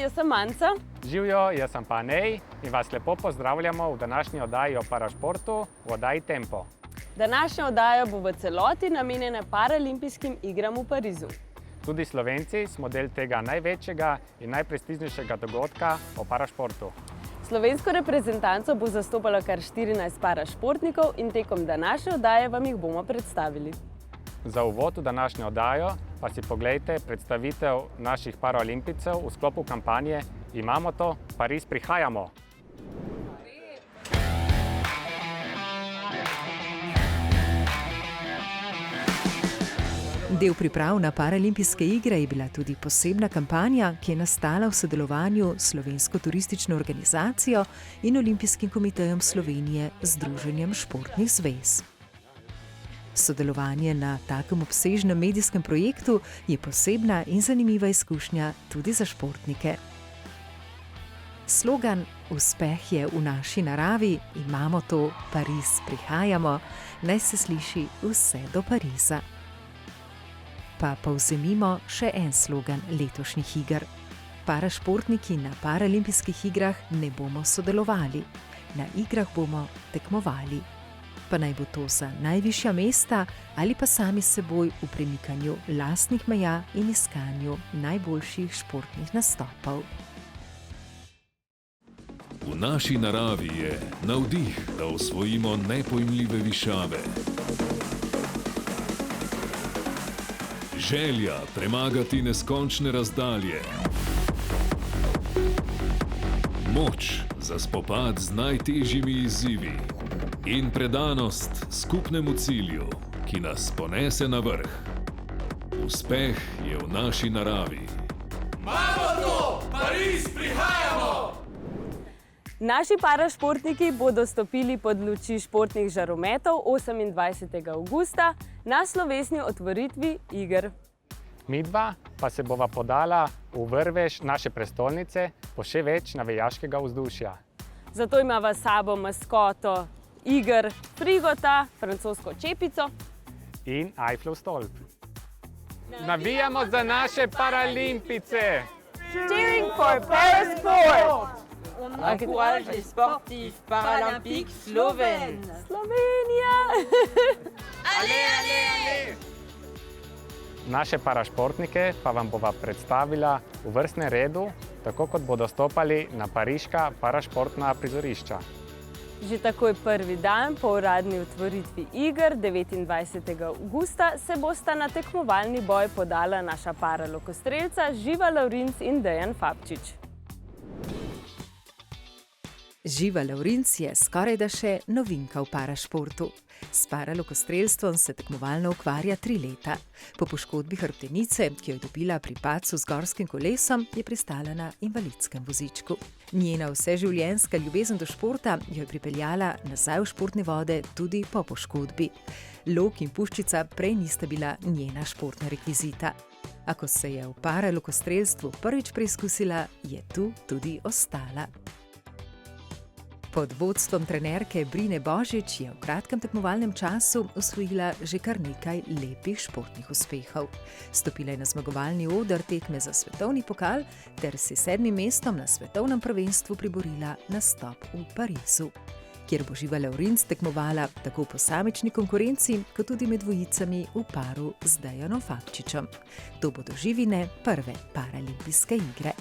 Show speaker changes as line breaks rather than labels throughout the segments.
jaz sem Manca.
Živjo, jaz sem pa Nej in vas lepo pozdravljamo v današnji oddaji o parašportu, v oddaji Tempo.
Današnja oddaja bo v celoti namenjena Paralimpijskim igram v Parizu.
Tudi Slovenci smo del tega največjega in najprestižnejšega dogodka o parašportu.
Slovensko reprezentanco bo zastopalo kar 14 parašportnikov in tekom današnje oddaje vam jih bomo predstavili.
Za uvod v današnjo oddajo pa si poglejte predstavitev naših paraolimpijcev v sklopu kampanje Imamo to, Pariz prihajamo!
Del priprav na Paralimpijske igre je bila tudi posebna kampanja, ki je nastala v sodelovanju s Slovensko turistično organizacijo in Olimpijskim komitejem Slovenije, Združenjem športnih zvez. Sodelovanje na takem obsežnem medijskem projektu je posebna in zanimiva izkušnja tudi za športnike. Slogan Uspeh je v naši naravi, imamo to, Pariz prihajamo, naj se sliši vse do Pariza. Pa povzemimo še en slogan letošnjih iger. Parašportniki na Paralimpijskih igrah ne bomo sodelovali, na igrah bomo tekmovali. Pa naj bo to za najvišja mesta ali pa sami s seboj v premikanju lastnih meja in iskanju najboljših športnih nastopov.
V naši naravi je navdih, da osvojimo nepojmljive višave. Želja premagati neskončne razdalje. Moč za spopad z najtežjimi izzivi. In predanost skupnemu cilju, ki nas ponese na vrh. Uspeh je v naši naravi.
Imamo to! Pariz prihajamo!
Naši parašportniki bodo stopili pod luči športnih žarometov 28. avgusta na slovesni otvoritvi iger.
Midva pa se bova podala v vrvež naše prestolnice po še več navijaškega vzdušja.
Zato imava s sabo maskoto iger Frigota, francosko čepico
In Eifflov stolp. Navijamo za naše paralimpice!
Cheering for Parasport!
On encourage les sportifs paralympiques slovènes.
Slovenija!
Naše parašportnike pa vam bova predstavila v vrstnem redu, tako kot bodo stopali na pariška parašportna prizorišča.
Že takoj prvi dan po uradni otvoritvi iger 29. avgusta se bosta na tekmovalni boj podala naša paralokostrelca Živa Lavrinc in Dejan Fabčič.
Živa Lavrinc je skorajda še novinka v parašportu. S paralokostrelstvom se tekmovalno ukvarja 3 leta. Po poškodbi hrbtenice, ki jo je dobila pri padcu z gorskim kolesom, je pristala na invalidskem vozičku. Njena vseživljenjska ljubezen do športa jo je pripeljala nazaj v športne vode tudi po poškodbi. Lok in puščica prej nista bila njena športna rekvizita. A ko se je v paralokostrelstvu prvič preizkusila, je tu tudi ostala. Pod vodstvom trenerke Brine Božič je v kratkem tekmovalnem času osvojila že kar nekaj lepih športnih uspehov. Stopila je na zmagovalni oder tekme za svetovni pokal ter si 7. mestom na svetovnem prvenstvu priborila nastop v Parizu, kjer bo Živa Lavrinc tekmovala tako v posamični konkurenci, kot tudi med dvojicami v paru z Dejanom Fabčičem. To bodo Živine prve paralimpijske igre.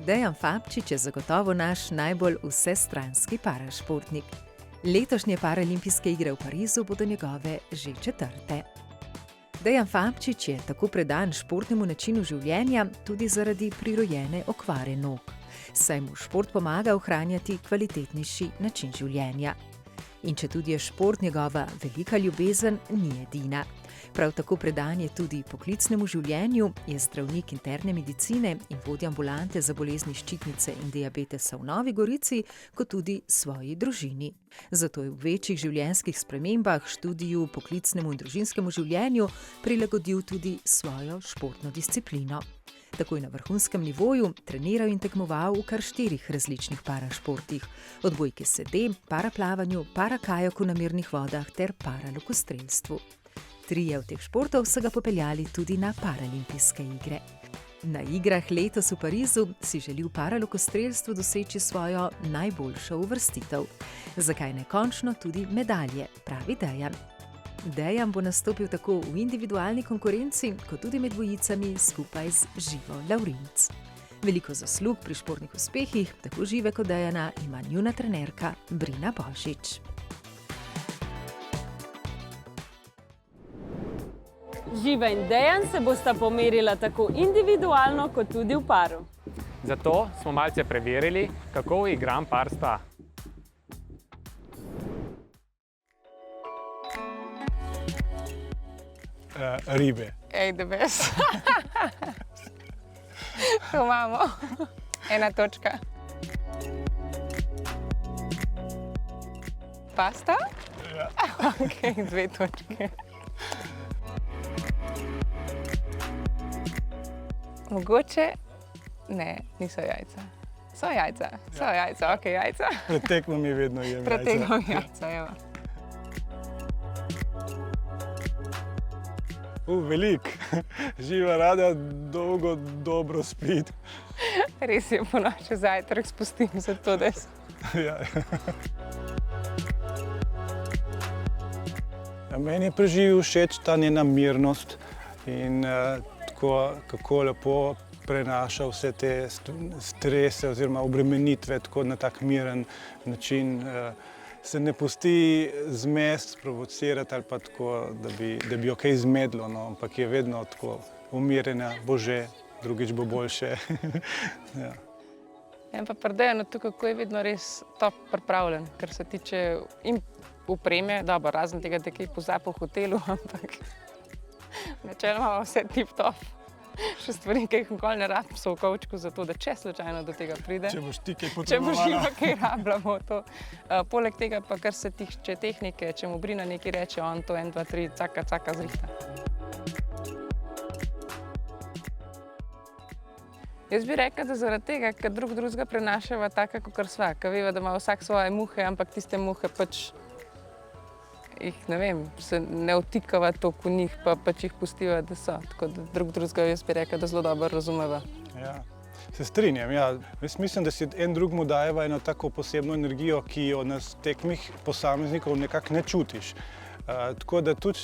Dejan Fabčič je zagotovo naš najbolj vsestranski parašportnik. Letošnje Paralimpijske igre v Parizu bodo njegove že 4. Dejan Fabčič je tako predan športnemu načinu življenja tudi zaradi prirojene okvare nog, saj mu šport pomaga ohranjati kvalitetnejši način življenja. In četudi je šport njegova velika ljubezen, ni edina. Prav tako predan je tudi poklicnemu življenju, je zdravnik interne medicine in vodja ambulante za bolezni ščitnice in diabetesa v Novi Gorici, kot tudi svoji družini. Zato je v večjih življenjskih spremembah, študiju, poklicnemu in družinskemu življenju prilagodil tudi svojo športno disciplino. Takoj na vrhunskem nivoju treniral in tekmoval v kar 4 različnih parašportih: odbojki sede, paraplavanju, parakajaku na mirnih vodah ter paralokostrelstvu. 3 od teh športov so ga popeljali tudi na Paralimpijske igre. Na igrah letos v Parizu si želi v paralokostrelstvu doseči svojo najboljšo uvrstitev. Zakaj ne končno tudi medalje, pravi Dejan. Dejan bo nastopil tako v individualni konkurenci, kot tudi med dvojicami skupaj z Živo Lavrinc. Veliko zaslug pri športnih uspehih, tako Žive kot Dejana, ima njuna trenerka Brina Božič.
Živa in Dejan se bosta pomerila tako individualno, kot tudi v paru.
Zato smo malce preverili, kako igran par sta.
Ribe.
Ej, the best. To imamo. 1 točka. Pasta?
Ja.
Ok, 2 točke. Mogoče? Ne, niso jajca. So jajca, ok, jajca.
Pred tekmami vedno jem jajca.
Pretegam jajca, evo.
Veliko. Živa rada dolgo, dobro spiti.
Res je, po noči zajtrk spustim za to, da se...
Ja. Meni je pri Živi všeč ta njena mirnost in tako, kako lepo prenaša vse te strese oziroma obremenitve tako na tak miren način. Se ne pusti zmest, sprovocirati ali pa tako, da bi jo kaj zmedlo, no, ampak je vedno tako umirjena, bo že, drugič bo boljše. Ja.
Ja, pa pri Dejanu tukaj, kako je vedno res top pripravljen, kar se tiče in opreme, dobro, razen tega, da kaj pozabi v hotelu, ampak načeloma vse tip-top. Še stvari, ki jih nikoli ne rabim, so v kovčku, zato da če slučajno do tega pride.
Če boš ti kaj
Če
potrebovala.
bo Živa kaj rabila, bo to. Poleg tega pa, kar se tiče tehnike, če mu Brina nekaj reče, on to 1, 2, 3, caka zrihta. Jaz bi rekla, da zaradi tega, ker drugega prenašava taka, kakor sva, ker veva, da ima vsak svoje muhe, ampak tiste muhe pač jih, ne vem, se ne vtikava toliko v njih, pa pač jih pustiva, da so. Tako da drugega jaz bi rekla, da zelo dobro razumeva.
Ja, se strinjam, ja. Jaz mislim, da si en drugemu dajeva eno tako posebno energijo, ki jo na tekmih posameznikov nekako ne čutiš. Tako da tudi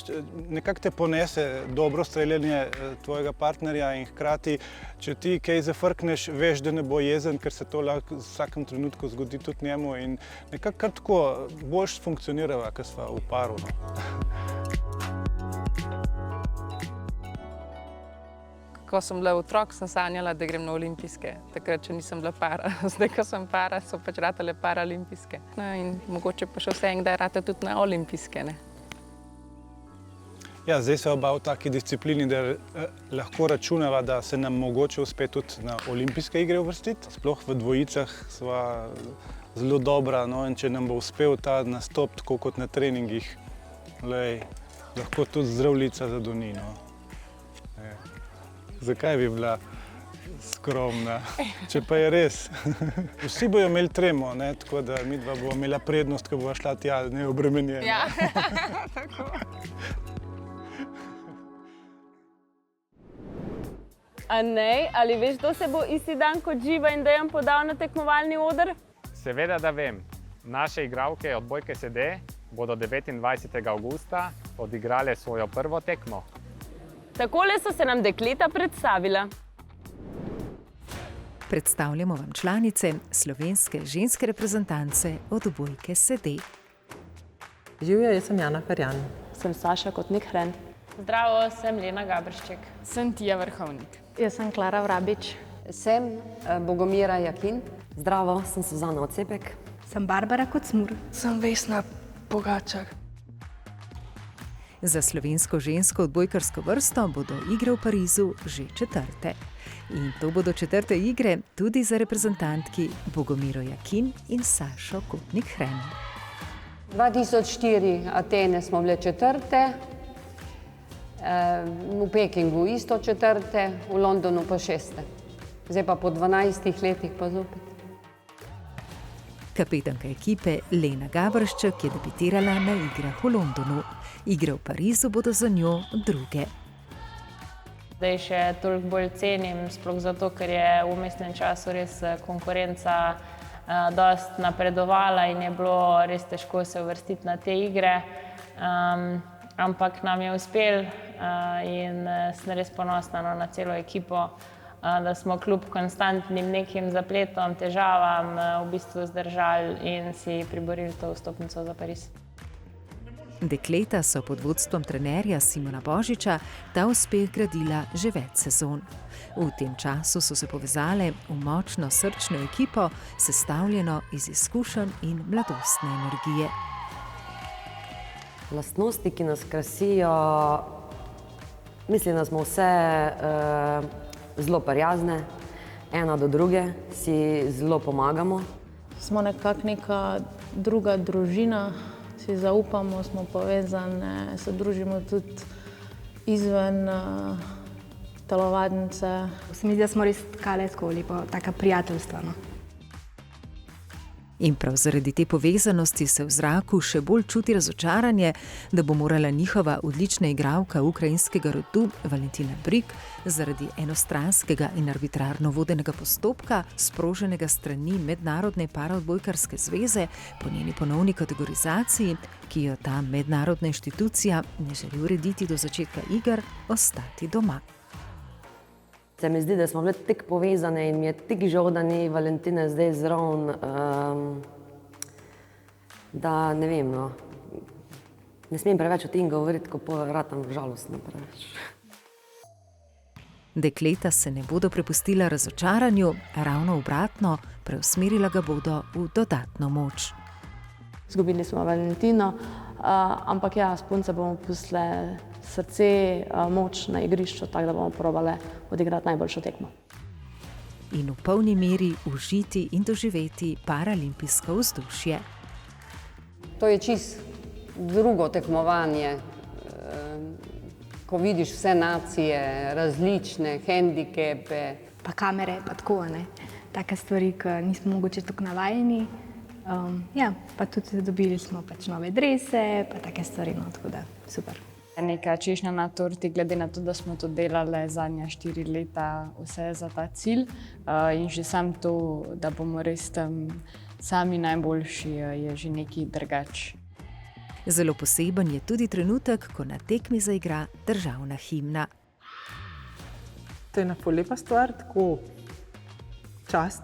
nekako te ponese dobro streljanje tvojega partnerja in hkrati, če ti kaj zafrkneš, veš, da ne bo jezen, ker se to lahko v vsakem trenutku zgodi tudi njemu in nekako kar tako boljš funkcionirava, ko sva v paru. No.
Ko sem bila otrok, sem sanjala, da grem na olimpijske. Takrat, če nisem bila para. Zdaj, ko sem para, so pač ratale paraolimpijske. No, in mogoče pa še vse enkdaj rata tudi na olimpijske, ne?
Ja, zdaj se oba v taki disciplini, da lahko računava, da se nam mogoče uspe tudi na olimpijske igre uvrstiti. Sploh v dvojicah sva zelo dobra, no, in če nam bo uspel ta nastop tako kot na treningih, lahko tudi zdravljica zadoni, no. Zakaj bi bila skromna, če pa je res? Vsi bojo imeli tremo, ne, tako da midva bo imela prednost, ko bova šla tja neobremenjena.
Ja, tako.
Anej, ali veš, kdo se bo isti dan kot Živa in Dejan podal na tekmovalni oder?
Seveda, da vem. Naše igralke odbojke SD bodo 29. avgusta odigrale svojo prvo tekmo.
Takole so se nam dekleta predstavila.
Predstavljamo vam članice slovenske ženske reprezentance odbojke SD.
Živjo, jaz sem Jana Ferjan.
Sem Saša Kotnik-Hren.
Zdravo, sem Lena Gabršček.
Sem Tija Vrhovnik.
Jaz sem Klara Vrabič.
Sem Bogomira Jakin. Zdravo, sem Suzana Ocepek.
Sem Barbara Kocmur.
Sem Vesna Pogačar.
Za slovensko žensko odbojkarsko vrsto bodo igre v Parizu že 4. In to bodo 4. igre tudi za reprezentantki Bogomiro Jakin in Sašo Kotnik-Hren.
2004 Atene smo bile 4., v Pekingu isto 4., v Londonu pa 6. Zdaj pa po 12 letih pa zopet.
Kapetanka ekipe Lena Gabršček je debitirala na igrah v Londonu. Igre v Parizu bodo za njo druge.
Zdaj še toliko bolj cenim, sploh zato, ker je v vmesnem času res konkurenca dosti napredovala in je bilo res težko se uvrstiti na te igre. Ampak nam je uspelo in sem res ponosna na celo ekipo, da smo kljub konstantnim nekim zapletom, težavam v bistvu zdržali in si priborili to vstopnico za Pariz.
Dekleta so pod vodstvom trenerja Simona Božiča ta uspeh gradila že več sezon. V tem času so se povezale v močno srčno ekipo, sestavljeno iz izkušenj in mladostne energije.
Lastnosti, ki nas krasijo, mislim, da smo vse zelo prijazne, ena do druge, si zelo pomagamo.
Smo nekako neka druga družina, si zaupamo, smo povezane, se družimo tudi izven telovadnice.
Se mi zdi, da smo res tkale skoli, taka prijateljstva. No?
In prav zaradi te povezanosti se v zraku še bolj čuti razočaranje, da bo morala njihova odlična igralka ukrajinskega rodu Valentina Brik zaradi enostranskega in arbitrarno vodenega postopka, sproženega strani Mednarodne paraodbojkarske zveze po njeni ponovni kategorizaciji, ki jo ta mednarodna inštitucija ne želi urediti do začetka iger, ostati doma.
Se mi zdi, da smo bile tako povezane in mi je tako žal, da ni Valentine zdaj zraven, da ne vem, no. Ne smem preveč o tem govoriti, ko ratam žalostno preveč.
Dekleta se ne bodo prepustila razočaranju, ravno obratno, preusmerila ga bodo v dodatno moč.
Izgubili smo Valentino, ampak ja, s punce bomo pustile srce, moč na igrišču, tako da bomo probale odigrati najboljšo tekmo.
In v polni meri užiti in doživeti paralimpijsko vzdušje.
To je čisto drugo tekmovanje, ko vidiš vse nacije, različne hendikepe.
Pa kamere, pa tako, ne. Take stvari, ki nismo mogoče tako navajeni. Ja, pa tudi dobili smo pač nove drese, pa take stvari, no, tako da super.
Neka češnja na torti, glede na to, da smo to delali zadnja 4 leta, vse za ta cilj. In že sam to, da bomo res tam sami najboljši, je že nekaj drugače.
Zelo poseben je tudi trenutek, ko na tekmi zaigra državna himna.
To je ena lepa stvar, tako čast.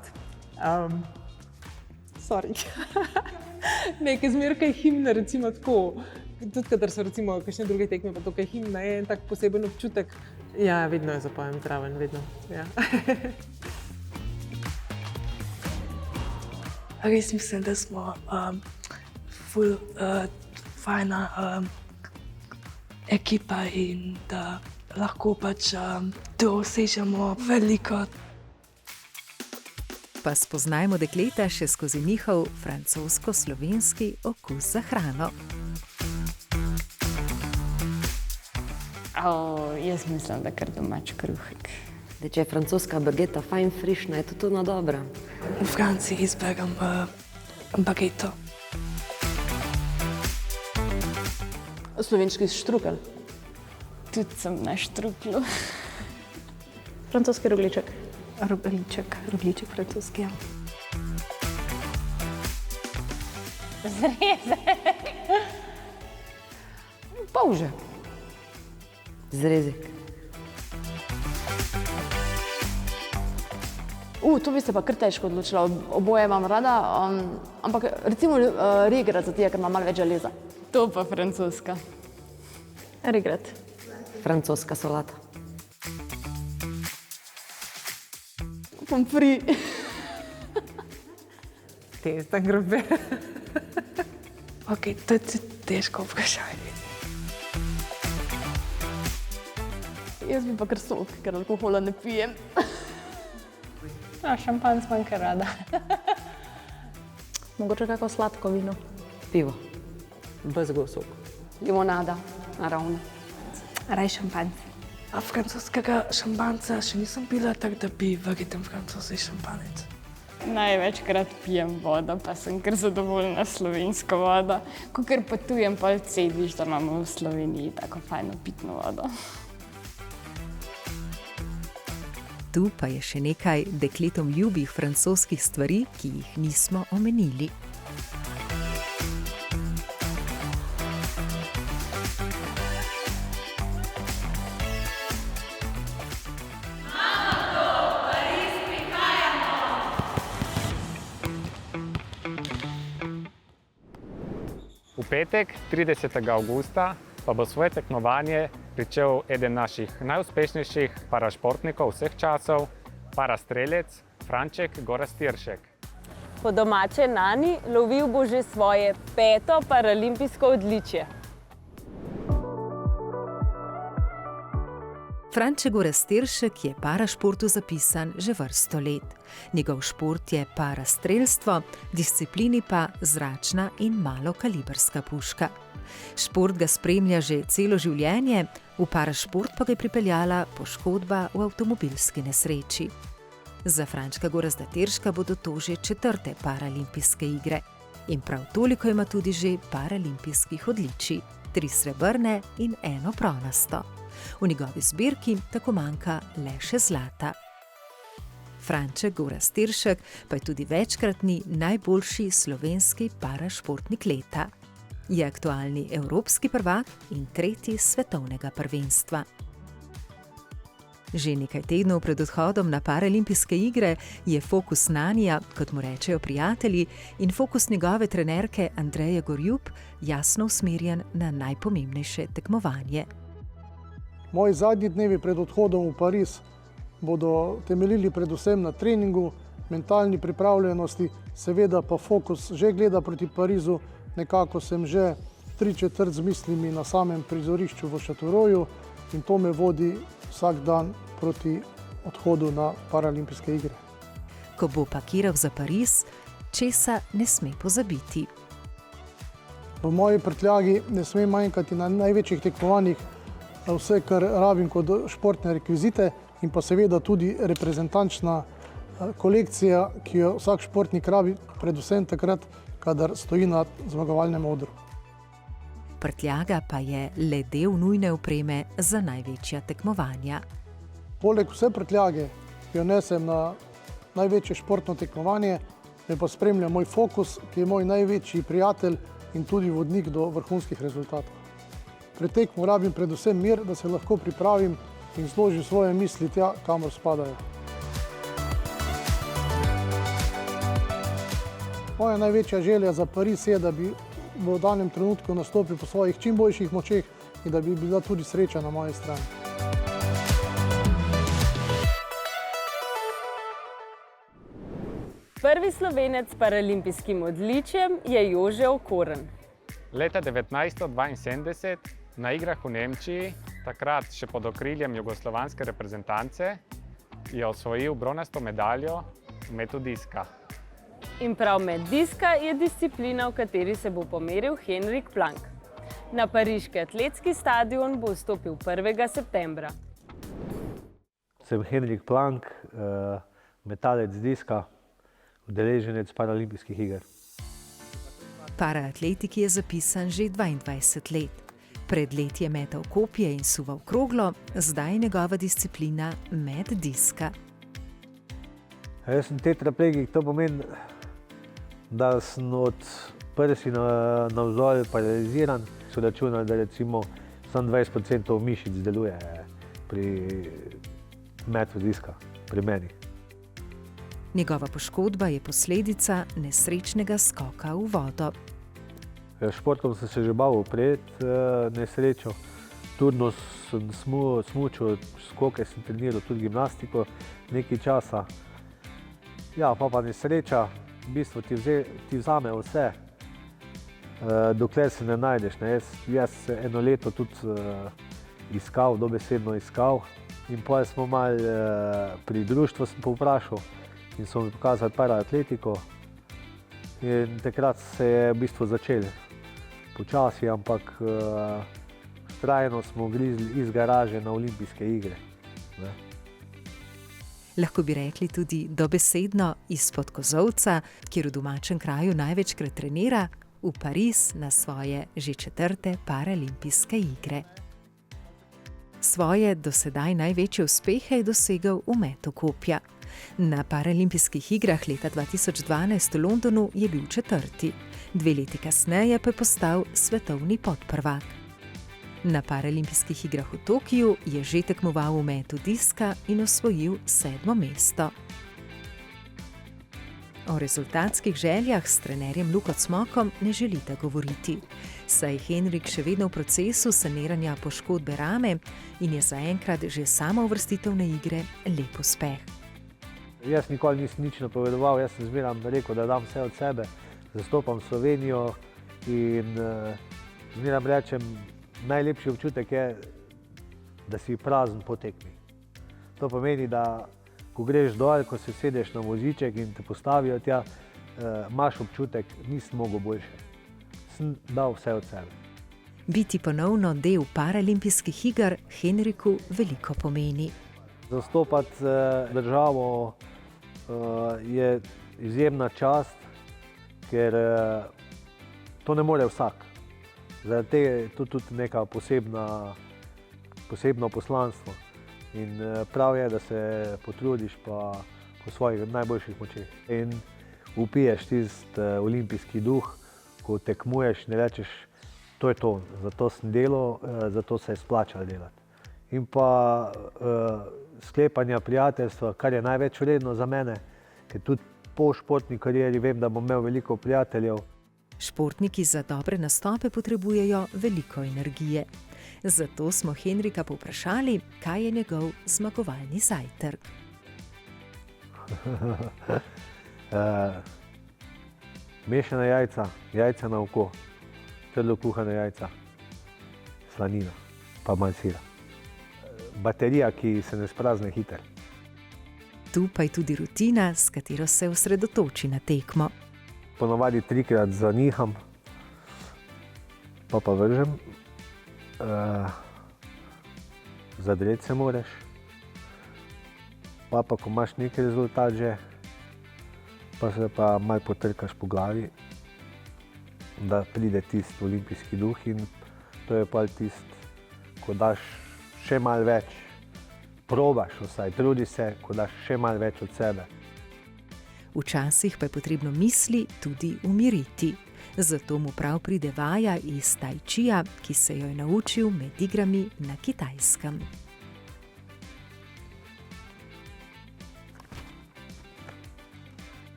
Nekaj zmerkaj himna, recimo tako, tudi kadar so recimo kakšne druge tekme, pa tukaj himna je en tak poseben občutek. Ja, vedno jo zapojem zraven, vedno. Ja.
Res mislim, da smo ful fajna ekipa in da lahko pač dosežemo veliko.
Pa spoznajmo dekleta še skozi njihov francosko-slovenski okus za hrano.
Jaz mislim, da kar domač kruhek.
Če je francoska bageta fajn frišna, je to dobra.
V Franciji izberem bageto.
Slovenski štrukelj.
Tudi sem na štruklu.
Francoski rogliček.
Rogliček francoski, ja.
Zrezek.
Polže. Zrezek.
To bi se pa kar težko odločila. Oboje imam rada, ampak recimo regrat, zato ker ima malo več železa. To pa francoska.
Regrat.
Francoska solata.
Pomfri.
Testa grobe.
Ok, to je težko vprašanje. Jaz bi pa kar sok, ker alkohola ne pijem.
Šampanjec imam kar rada.
Mogoče kako sladko vino.
Pivo.
Bezgov sok.
Limonada, naravno.
Raj šampanjec.
Francoskega šampanjca še nisem pila, tako da bi verjetno francoski šampanjec.
Največkrat pijem vodo, pa sem kar zadovoljna s slovensko vodo. Ko kar potujem, pol cediš, da imamo v Sloveniji tako fajno pitno vodo.
Tu pa je še nekaj dekletom ljubih francoskih stvari, ki jih nismo omenili.
V petek, 30. avgusta, pa bo svoje tekmovanje pričel eden naših najuspešnejših parašportnikov vseh časov, parastrelec Franček Goraztiršek.
Po domače Nani lovil bo že svoje 5. paralimpijsko odličje.
Franček Goraztiršek je parašportu zapisan že vrsto let. Njegov šport je parastrelstvo, disciplini pa zračna in malokalibrska puška. Šport ga spremlja že celo življenje, v parašport pa ga je pripeljala poškodba v avtomobilski nesreči. Za Frančka Goraztirška bodo to že 4. paralimpijske igre. In prav toliko ima tudi že paralimpijskih odličij, 3 srebrne in 1 bronasto. V njegovi zbirki tako manjka le še zlata. Franček Goraztiršek pa je tudi večkratni najboljši slovenski parašportnik leta. Je aktualni evropski prvak in 3. svetovnega prvenstva. Že nekaj tednov pred odhodom na paralimpijske igre je fokus Nanija, kot mu rečejo prijatelji, in fokus njegove trenerke Andreje Gorjup jasno usmerjen na najpomembnejše tekmovanje.
Moji zadnji dnevi pred odhodom v Pariz bodo temeljili predvsem na treningu, mentalni pripravljenosti, seveda pa fokus že gleda proti Parizu, nekako sem že 3/4 z mislimi na samem prizorišču v Châteauroyu in to me vodi vsak dan proti odhodu na paralimpijske igre.
Ko bo pakiral za Pariz, česa ne sme pozabiti.
V moji prtljagi ne sme manjkati na največjih tekmovanjih vse, kar rabim kot športne rekvizite in pa seveda tudi reprezentančna kolekcija, ki jo vsak športnik rabi, predvsem takrat, kadar stoji na zmagovalnem odru.
Prtljaga pa je le del nujne opreme za največja tekmovanja.
Poleg vse prtljage, ki jo nesem na največje športno tekmovanje, me pa spremlja moj fokus, ki je moj največji prijatelj in tudi vodnik do vrhunskih rezultatov. Pred tekmo rabim predvsem mir, da se lahko pripravim in zložim svoje misli tja, kamor spadajo. Moja največja želja za Pariz je, da bi v danem trenutku nastopil po svojih čim boljših močeh in da bi bila tudi sreča na moji strani.
Prvi Slovenec s paralimpijskim odličjem je Jože Okorn.
Leta 1972 na igrah v Nemčiji, takrat še pod okriljem jugoslovanske reprezentance, je osvojil bronasto medaljo v metu diska.
In prav met diska je disciplina, v kateri se bo pomeril Henrik Plank. Na pariški atletski stadion bo vstopil 1. septembra.
Sem Henrik Plank, metalec diska, udeleženec paralimpijskih iger.
Paraatletiki je zapisan že 22 let. Pred leti je metal kopje in suval kroglo, zdaj je njegova disciplina met diska.
Jaz sem tetraplegik, to pomeni, da sem od prsi navzdol paraliziran. So računali, da recimo samo 20% mišic deluje pri metu diska, pri meni.
Njegova poškodba je posledica nesrečnega skoka v vodo.
Športom sem se že bal pred nesrečo. Turno sem smučil, skoke sem treniral, tudi gimnastiko nekaj časa. Ja, pa nesreča, v bistvu ti vzame vse, dokler se ne najdeš. Jaz eno leto tudi iskal, dobesedno iskal. In potem smo malo pri društvu sem povprašal in so mi pokazali paraatletiko. In takrat se je v bistvu začel. Počasi, ampak vztrajno smo grizli iz garaže na olimpijske igre.
Lahko bi rekli tudi dobesedno izpod kozolca, kjer v domačem kraju največkrat trenira, v Pariz na svoje že 4. paralimpijske igre. Svoje dosedaj največje uspehe je dosegel v metu kopja. Na paralimpijskih igrah leta 2012 v Londonu je bil 4., 2 leti kasneje pa je postal svetovni podprvak. Na paralimpijskih igrah v Tokiu je že tekmoval v metu diska in osvojil 7. mesto. O rezultatskih željah s trenerjem Luko Cmokom ne želite govoriti, saj Henrik še vedno v procesu saniranja poškodbe rame in je zaenkrat že sama uvrstitev na igre lep uspeh.
Jaz nikoli nisem nič napovedoval, jaz sem zmeraj rekel, da dam vse od sebe, zastopam Slovenijo in zmeraj rečem, najlepši občutek je, da si prazen po tekmi. To pomeni, da ko greš dol, ko se sedeš na voziček in te postavijo tja, imaš občutek, nisem mogel boljše. Sem dal vse od sebe.
Biti ponovno del paralimpijskih iger Henriku veliko pomeni.
Zastopati državo je izjemna čast, ker to ne more vsak. Zaradi tega je to tudi neka posebno poslanstvo. In prav je, da se potrudiš pa po svojih najboljših močeh. In vpiješ tisti olimpijski duh, ko tekmuješ, ne rečeš, to je to, zato sem delal, zato se je splačalo delati. In pa sklepanja prijateljstva, kar je največ vredno za mene, ker tudi po športni karieri vem, da bom imel veliko prijateljev.
Športniki za dobre nastope potrebujejo veliko energije. Zato smo Henrika povprašali, kaj je njegov zmagovalni zajtrk.
Mešana jajca, jajca na oko, trdo kuhana jajca, slanina, pa malo sira. Baterija, ki se ne sprazne hitro.
Tu pa je tudi rutina, s katero se osredotoči na tekmo.
Ponavadi 3-krat zaniham, pa vržem. Zadret se moraš. Pa ko imaš neki rezultat že, pa se pa malo potrkaš po glavi, da pride tisti olimpijski duh in to je pa tisti, ko daš še malo več, probaš vsaj, trudi se, ko daš še malo več od sebe.
Včasih pa je potrebno misli tudi umiriti. Zato mu prav pride vaja iz tai čija, ki se jo je naučil med igrami na Kitajskem.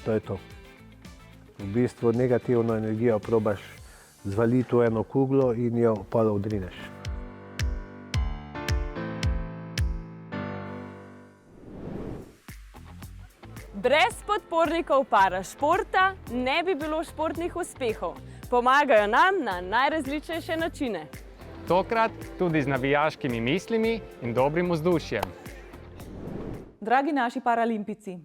To je to. V bistvu negativno energijo probaš zvaliti v eno kuglo in jo pa odrineš.
Brez podpornikov parašporta ne bi bilo športnih uspehov. Pomagajo nam na najrazličnejše načine.
Tokrat tudi z navijaškimi mislimi in dobrim vzdušjem.
Dragi naši paralimpici,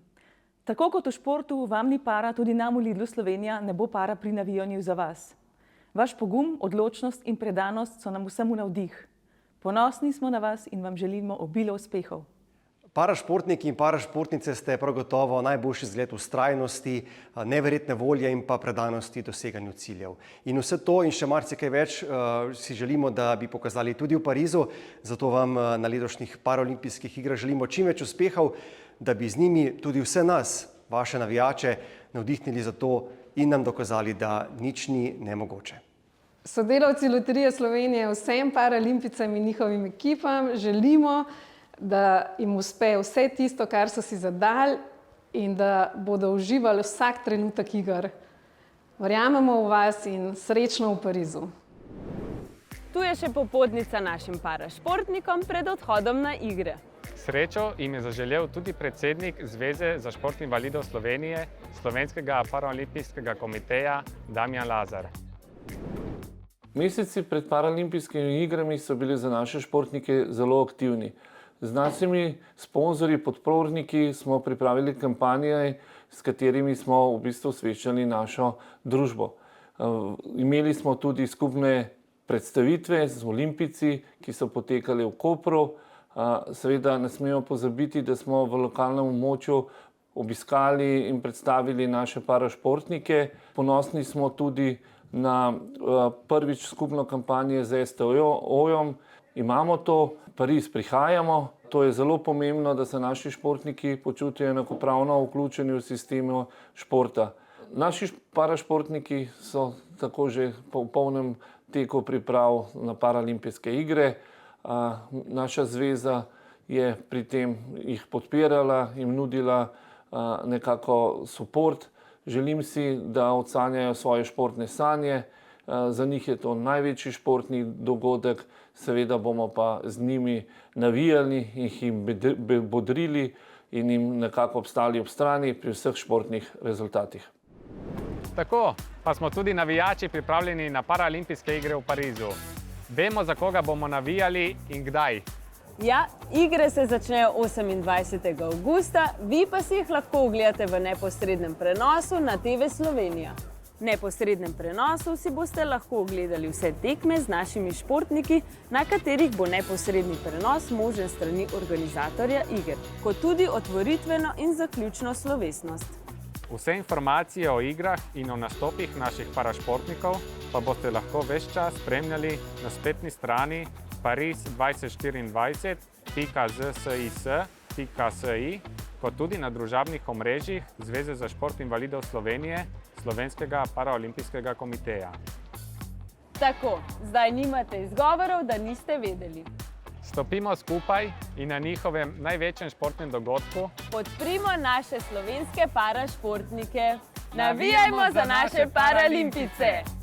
tako kot v športu vam ni para, tudi nam v Lidlu Slovenija ne bo para pri navijanju za vas. Vaš pogum, odločnost in predanost so nam vsemu navdih. Ponosni smo na vas in vam želimo obilo uspehov.
Parašportniki in parašportnice ste prav gotovo najboljši zgled vztrajnosti, neverjetne volje in pa predanosti doseganju ciljev. In vse to in še marsikaj več si želimo, da bi pokazali tudi v Parizu, zato vam na letošnjih paraolimpijskih igrah želimo čim več uspehov, da bi z njimi tudi vse nas, vaše navijače, navdihnili za to in nam dokazali, da nič ni nemogoče.
Sodelavci Loterije Slovenije vsem paralimpicam in njihovim ekipam želimo, da jim uspe vse tisto, kar so si zadali in da bodo uživali vsak trenutek iger. Verjamemo v vas in srečno v Parizu.
Tu je še popotnica našim parašportnikom pred odhodom na igre.
Srečo jim je zaželel tudi predsednik Zveze za šport invalidov Slovenije, Slovenskega paraolimpijskega komiteja Damjan Lazar.
Meseci pred paralimpijskimi igrami so bili za naše športnike zelo aktivni. Z našimi sponzorji, podporniki smo pripravili kampanje, s katerimi smo v bistvu osveščali našo družbo. Imeli smo tudi skupne predstavitve z olimpijci, ki so potekali v Kopru. Seveda ne smemo pozabiti, da smo v lokalnem območju obiskali in predstavili naše parašportnike. Ponosni smo tudi na prvič skupno kampanje z STO-jem, imamo to, Pariz prihajamo. To je zelo pomembno, da se naši športniki počutijo enakopravno vključeni v sistemu športa. Naši parašportniki so tako že v polnem teku priprav na Paralimpijske igre. Naša zveza je pri tem jih podpirala, jim nudila nekako suport. Želim si, da odsanjajo svoje športne sanje. Za njih je to največji športni dogodek, seveda bomo pa z njimi navijali, jim bodrili in jim nekako obstali ob strani pri vseh športnih rezultatih.
Tako, pa smo tudi navijači pripravljeni na Paralimpijske igre v Parizu. Vemo, za koga bomo navijali in kdaj.
Ja, igre se začnejo 28. avgusta, vi pa si jih lahko ogledate v neposrednem prenosu na TV Slovenija. V neposrednem prenosu si boste lahko ogledali vse tekme z našimi športniki, na katerih bo neposredni prenos možen strani organizatorja iger, kot tudi otvoritveno in zaključno slovesnost.
Vse informacije o igrah in o nastopih naših parašportnikov pa boste lahko ves čas spremljali na spletni strani pariz2024.zsis.si, kot tudi na družabnih omrežjih Zveze za šport invalidov Slovenije, Slovenskega paraolimpijskega komiteja.
Tako, zdaj nimate izgovorov, da niste vedeli.
Stopimo skupaj in na njihovem največjem športnem dogodku
podprimo naše slovenske parašportnike. Navijajmo za naše paralimpice!